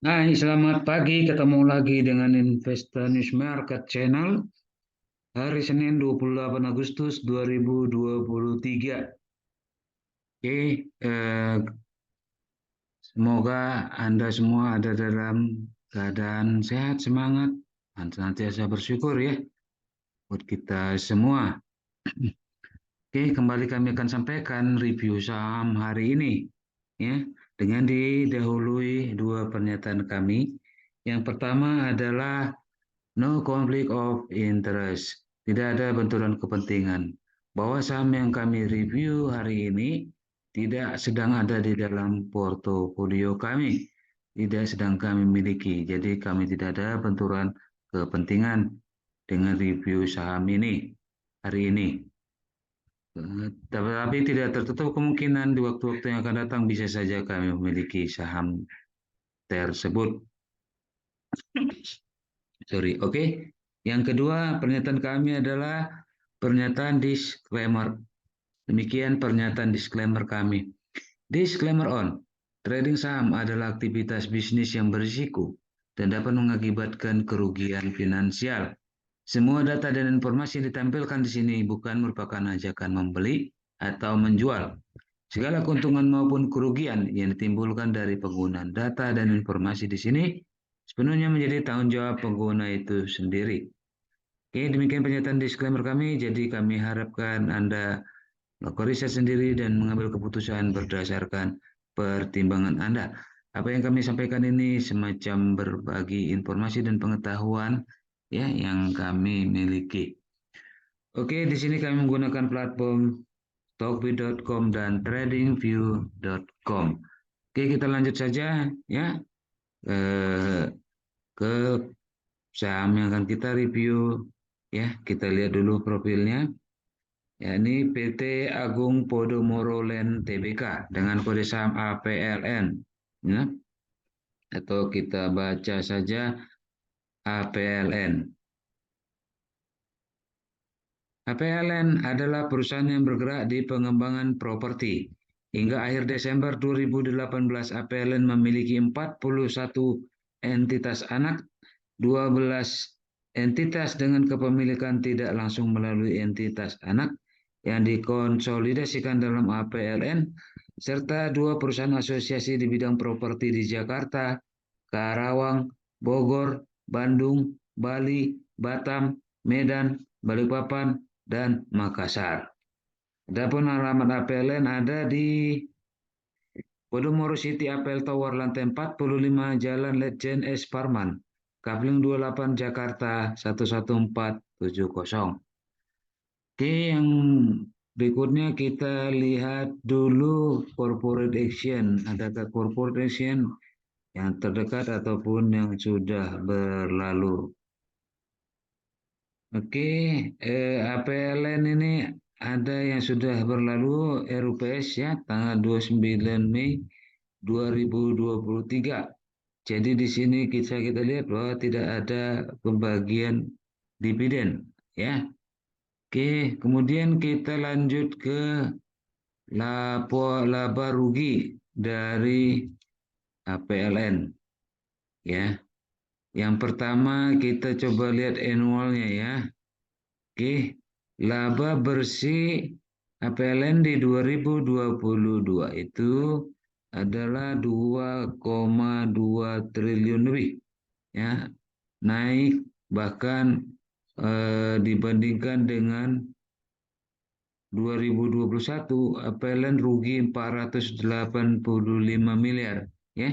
Hai, selamat pagi. Ketemu lagi dengan Investa News Market Channel hari Senin 28 Agustus 2023. Oke, semoga Anda semua ada dalam keadaan sehat, semangat, dan senantiasa bersyukur ya buat kita semua. Oke, kembali kami akan sampaikan review saham hari ini ya, dengan didahului dua pernyataan kami. Yang pertama adalah no conflict of interest. Tidak ada benturan kepentingan. Bahwa saham yang kami review hari ini tidak sedang ada di dalam portofolio kami. Tidak sedang kami miliki. Jadi kami tidak ada benturan kepentingan dengan review saham ini hari ini. Tapi tidak tertutup kemungkinan di waktu-waktu yang akan datang bisa saja kami memiliki saham tersebut. Sorry, oke. Yang kedua, pernyataan kami adalah pernyataan disclaimer. Demikian pernyataan disclaimer kami. Disclaimer on. Trading saham adalah aktivitas bisnis yang berisiko dan dapat mengakibatkan kerugian finansial. Semua data dan informasi yang ditampilkan di sini bukan merupakan ajakan membeli atau menjual. Segala keuntungan maupun kerugian yang ditimbulkan dari penggunaan data dan informasi di sini sepenuhnya menjadi tanggung jawab pengguna itu sendiri. Oke, demikian pernyataan disclaimer kami. Jadi kami harapkan Anda melakukan riset sendiri dan mengambil keputusan berdasarkan pertimbangan Anda. Apa yang kami sampaikan ini semacam berbagi informasi dan pengetahuan ya yang kami miliki. Oke, di sini kami menggunakan platform Stockbit.com dan TradingView.com. Oke, kita lanjut saja ya eh, ke saham yang akan kita review ya. Kita lihat dulu profilnya. Ya, ini PT Agung Podomoro Land Tbk dengan kode saham APLN ya. Atau kita baca saja APLN. APLN adalah perusahaan yang bergerak di pengembangan properti. Hingga akhir Desember 2018, APLN memiliki 41 entitas anak, 12 entitas dengan kepemilikan tidak langsung melalui entitas anak yang dikonsolidasikan dalam APLN, serta 2 perusahaan asosiasi di bidang properti di Jakarta, Karawang, Bogor, Bandung, Bali, Batam, Medan, Balikpapan, dan Makassar. Adapun alamat APLN ada di Podomoro City Apple Tower lantai 45 Jalan Letjen S. Parman, Kavling 28 Jakarta 11470. Oke, yang berikutnya kita lihat dulu corporate action. Adakah corporate action yang terdekat ataupun yang sudah berlalu? Oke, APLN ini ada yang sudah berlalu RUPS ya tanggal 29 Mei 2023. Jadi di sini kita lihat bahwa tidak ada pembagian dividen ya. Oke, kemudian kita lanjut ke laba rugi dari APLN ya. Yang pertama kita coba lihat annualnya ya. Oke, laba bersih APLN di 2022 itu adalah 2,2 triliun lebih ya, naik bahkan dibandingkan dengan 2021 APLN rugi 485 miliar ya.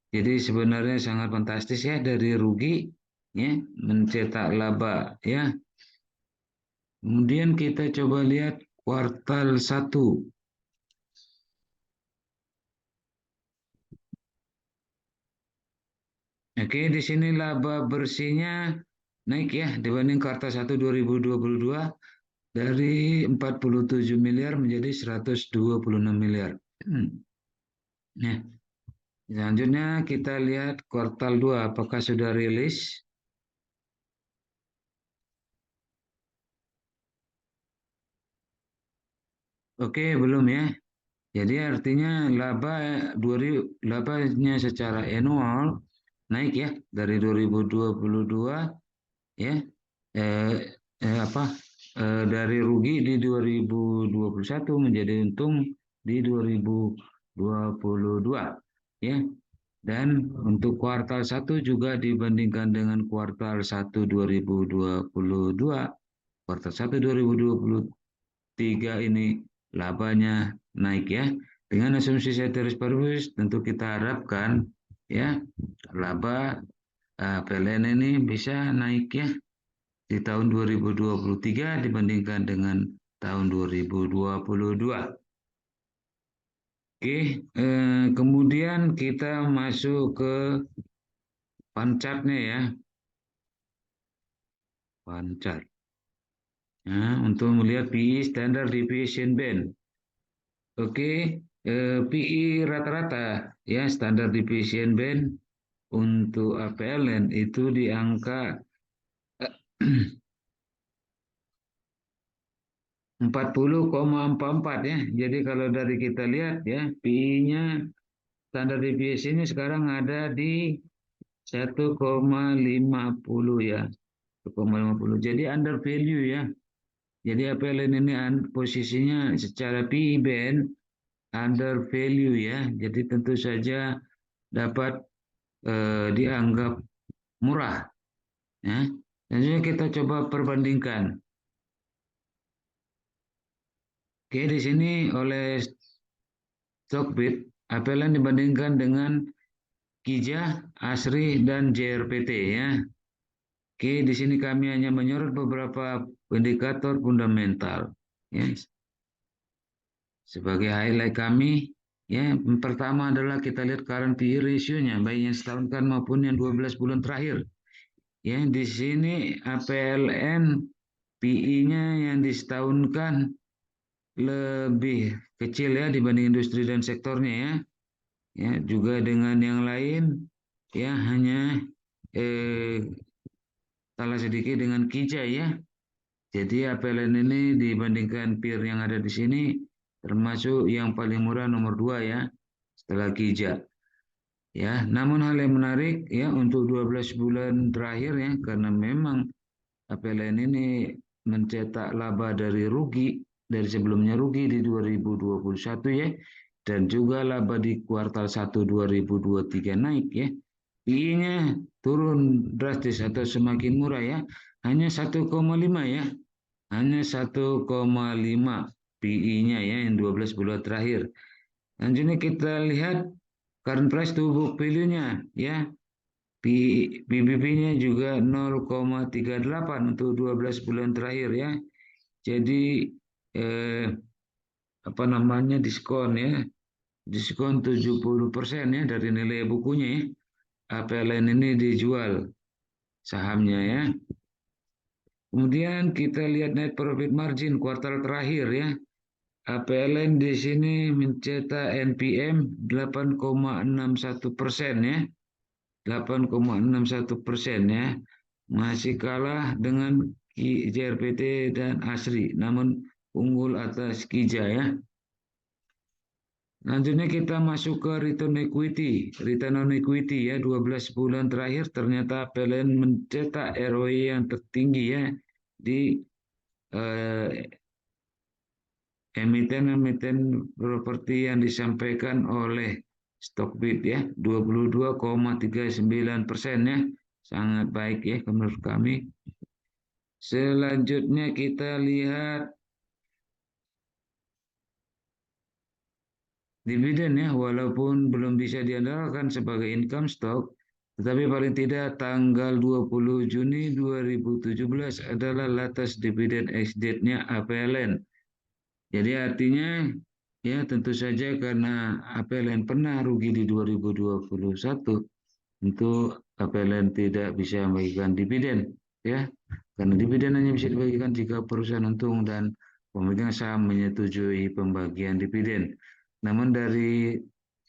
Jadi sebenarnya sangat fantastis ya dari rugi ya mencetak laba ya. Kemudian kita coba lihat kuartal 1. Oke, di sini laba bersihnya naik ya dibanding kuartal 1 2022 dari 47 miliar menjadi 126 miliar. Nah, selanjutnya kita lihat kuartal 2 apakah sudah rilis. Oke, belum ya. Jadi artinya labanya secara annual naik ya dari 2022 ya eh, dari rugi di 2021 menjadi untung di 2022 ya. Dan untuk kuartal 1 juga dibandingkan dengan kuartal 1 2022, kuartal 1 2023 ini labanya naik ya. Dengan asumsi ceteris paribus tentu kita harapkan ya laba PLN ini bisa naik ya di tahun 2023 dibandingkan dengan tahun 2022. Oke, kemudian kita masuk ke pancartnya ya, pancar. Nah, untuk melihat PE Standard Deviation Band. Oke, PE rata-rata ya Standard Deviation Band untuk APLN itu di angka 40,44 ya. Jadi kalau dari kita lihat ya, PE-nya standar deviation-nya sekarang ada di 1,50 ya. 1,50. Jadi under value ya. Jadi APLN ini posisinya secara PE band under value ya. Jadi tentu saja dapat dianggap murah ya. Dan juga kita coba perbandingkan. Oke, di sini oleh Stockbit, APLN dibandingkan dengan Kijah, Asri, dan JRPT ya. Oke, di sini kami hanya menyorot beberapa indikator fundamental. Ya. Sebagai highlight kami, ya, yang pertama adalah kita lihat current PE ratio-nya, baik yang setahun kan maupun yang 12 bulan terakhir. Ya, di sini APLN PE-nya yang disetahunkan lebih kecil ya dibanding industri dan sektornya ya. Ya, juga dengan yang lain ya hanya kalah sedikit dengan Kijai ya. Jadi APLN ini dibandingkan peer yang ada di sini termasuk yang paling murah nomor 2 ya setelah Kijai. Ya, namun hal yang menarik ya untuk 12 bulan terakhir ya karena memang APLN ini mencetak laba dari rugi dari sebelumnya rugi di 2021 ya dan juga laba di kuartal 1 2023 naik ya. PI-nya turun drastis atau semakin murah ya. Hanya 1,5 ya. Hanya 1,5 PI-nya ya yang 12 bulan terakhir. Selanjutnya kita lihat current price to book value-nya ya. PBB-nya juga 0,38 untuk 12 bulan terakhir ya. Jadi apa namanya diskon ya. Diskon 70% ya dari nilai bukunya ya. APLN ini dijual sahamnya ya. Kemudian kita lihat net profit margin kuartal terakhir ya. APLN di sini mencetak NPM 8,61% ya. 8,61% ya. Masih kalah dengan JRPT dan ASRI, namun unggul atas Kija ya. Selanjutnya kita masuk ke return equity. Return on equity ya 12 bulan terakhir ternyata PLN mencetak ROE yang tertinggi ya di emiten-emiten properti yang disampaikan oleh Stockbit ya 22,39% ya. Sangat baik ya menurut kami. Selanjutnya kita lihat dividen ya, walaupun belum bisa diandalkan sebagai income stock, tetapi paling tidak tanggal 20 Juni 2017 adalah latest dividen ex-date-nya APLN. Jadi artinya ya tentu saja karena APLN pernah rugi di 2021, tentu APLN tidak bisa membagikan dividen ya. Karena dividen hanya bisa dibagikan jika perusahaan untung dan pemegang saham menyetujui pembagian dividen. Namun dari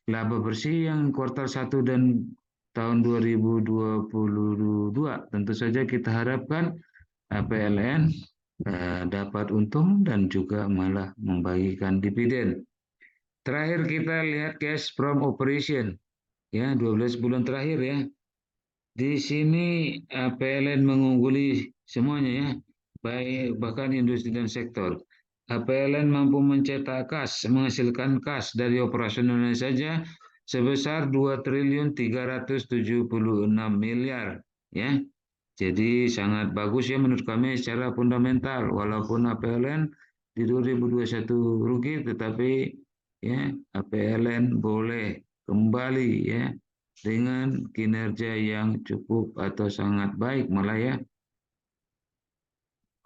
laba bersih yang kuartal 1 dan tahun 2022 tentu saja kita harapkan APLN dapat untung dan juga malah membagikan dividen. Terakhir kita lihat cash from operation ya 12 bulan terakhir ya. Di sini PLN mengungguli semuanya ya, baik bahkan industri dan sektor. PLN mampu mencetak kas, menghasilkan kas dari operasionalnya saja sebesar 2.376 miliar ya. Jadi sangat bagus ya menurut kami secara fundamental. Walaupun APLN di 2021 rugi, tetapi ya APLN boleh kembali ya dengan kinerja yang cukup atau sangat baik malah ya.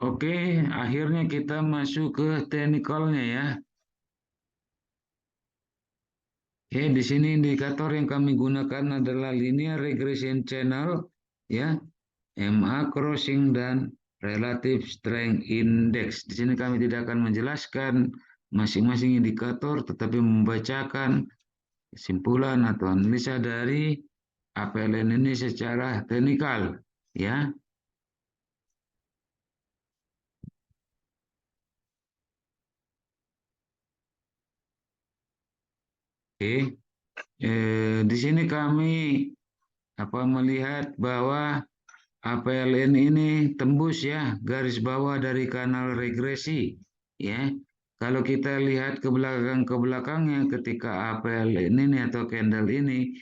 Oke, akhirnya kita masuk ke teknikalnya ya. Oke, di sini indikator yang kami gunakan adalah linear regression channel ya, MA crossing dan relative strength index. Di sini kami tidak akan menjelaskan masing-masing indikator, tetapi membacakan kesimpulan atau analisa dari APLN ini secara teknikal ya. Oke, di sini kami melihat bahwa APLN ini tembus ya garis bawah dari kanal regresi ya. Kalau kita lihat ke belakangnya ketika APLN ini atau candle ini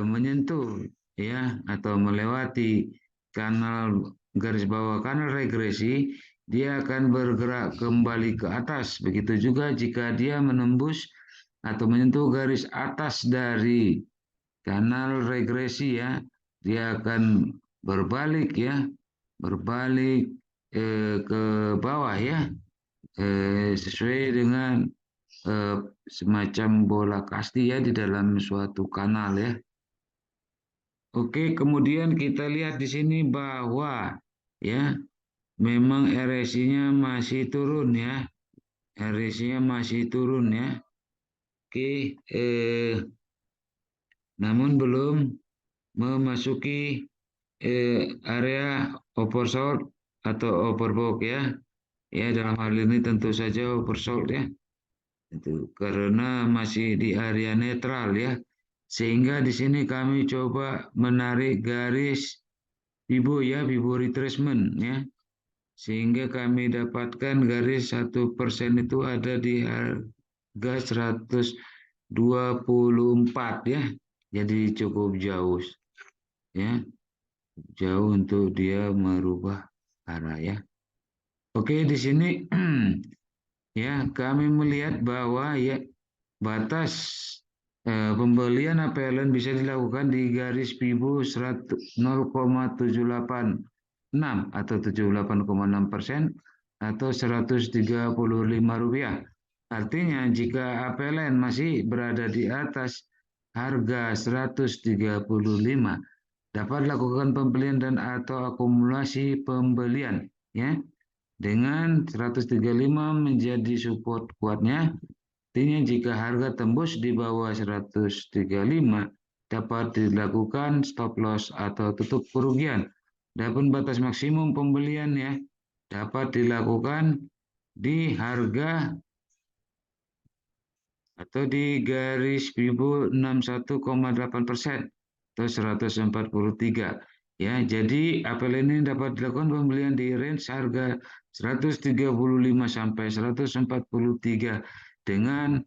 menyentuh ya atau melewati kanal garis bawah kanal regresi, dia akan bergerak kembali ke atas. Begitu juga jika dia menembus atau menyentuh garis atas dari kanal regresi ya, dia akan berbalik ya, berbalik ke bawah ya, sesuai dengan eh, semacam bola kasti ya di dalam suatu kanal ya. Oke, kemudian kita lihat di sini bahwa ya memang RSI-nya masih turun ya, RSI-nya masih turun ya. Oke, namun belum memasuki area oversold atau overbought ya. Ya dalam hal ini tentu saja oversold ya. Itu karena masih di area netral ya. Sehingga di sini kami coba menarik garis Fibo ya, Fibo retracement ya. Sehingga kami dapatkan garis 1% itu ada di harga 124 ya. Jadi cukup jauh ya. Jauh untuk dia merubah arah ya. Oke, di sini ya kami melihat bahwa ya batas pembelian APLN bisa dilakukan di garis Fibo 0,786 atau 78,6% atau Rp135. Artinya jika APLN masih berada di atas harga 135, dapat lakukan pembelian dan atau akumulasi pembelian ya dengan 135 menjadi support kuatnya. Artinya jika harga tembus di bawah 135 dapat dilakukan stop loss atau tutup kerugian. Adapun batas maksimum pembelian ya dapat dilakukan di harga atau di garis Fibo 61,8% atau 143. Ya, jadi apel ini dapat dilakukan pembelian di range harga 135 sampai 143 dengan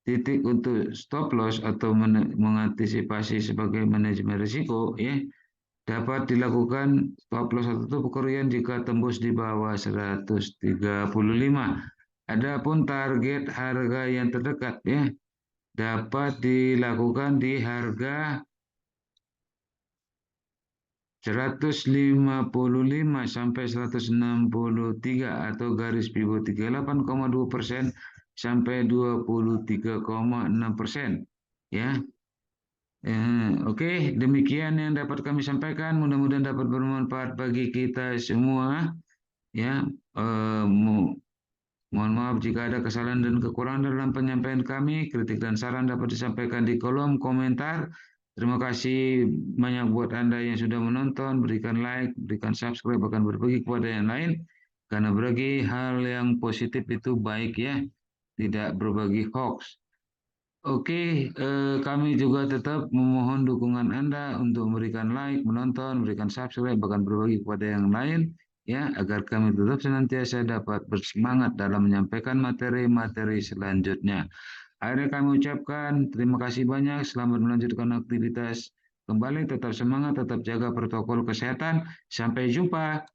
titik untuk stop loss atau mengantisipasi sebagai manajemen risiko ya dapat dilakukan stop loss atau pekerugian jika tembus di bawah 135. Adapun target harga yang terdekat ya dapat dilakukan di harga 155 sampai 163 atau garis pivot 38,2% sampai 23,6% ya. Oke, demikian yang dapat kami sampaikan. Mudah-mudahan dapat bermanfaat bagi kita semua ya. Mohon maaf jika ada kesalahan dan kekurangan dalam penyampaian kami. Kritik dan saran dapat disampaikan di kolom komentar. Terima kasih banyak buat Anda yang sudah menonton. Berikan like, berikan subscribe, bahkan berbagi kepada yang lain. Karena berbagi hal yang positif itu baik ya. Tidak berbagi hoax. Oke, kami juga tetap memohon dukungan Anda untuk memberikan like, menonton, memberikan subscribe, bahkan berbagi kepada yang lain, ya, agar kami tetap senantiasa dapat bersemangat dalam menyampaikan materi-materi selanjutnya. Akhirnya kami ucapkan terima kasih banyak, selamat melanjutkan aktivitas. Kembali tetap semangat, tetap jaga protokol kesehatan. Sampai jumpa.